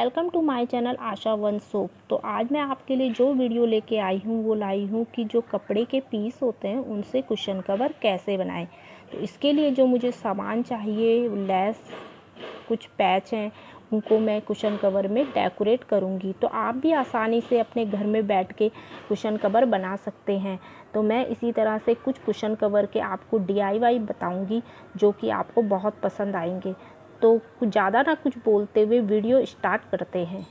Welcome to my channel Asha one soap. तो आज मैं आपके लिए जो वीडियो लेके आई हूँ वो लाई हूँ कि जो कपड़े के पीस होते हैं उनसे कुशन कवर कैसे बनाएं। तो इसके लिए जो मुझे सामान चाहिए, लेस, कुछ पैच हैं, उनको मैं कुशन कवर में डेकोरेट करूँगी। तो आप भी आसानी से अपने घर में बैठ के कुशन कवर बना सकते हैं। तो मैं इसी तरह से कुछ कुशन कवर के आपको DIY बताऊँगी जो कि आपको बहुत पसंद आएंगे। तो कुछ ज़्यादा ना कुछ बोलते हुए वीडियो स्टार्ट करते हैं।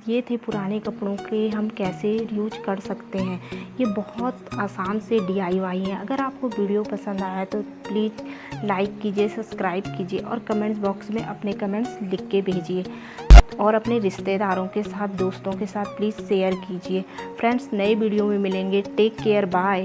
ये थे पुराने कपड़ों के हम कैसे यूज कर सकते हैं। ये बहुत आसान से DIY है। अगर आपको वीडियो पसंद आया तो प्लीज़ लाइक कीजिए, सब्सक्राइब कीजिए और कमेंट्स बॉक्स में अपने कमेंट्स लिख के भेजिए और अपने रिश्तेदारों के साथ, दोस्तों के साथ प्लीज़ शेयर कीजिए। फ्रेंड्स, नए वीडियो में मिलेंगे। Take care, bye.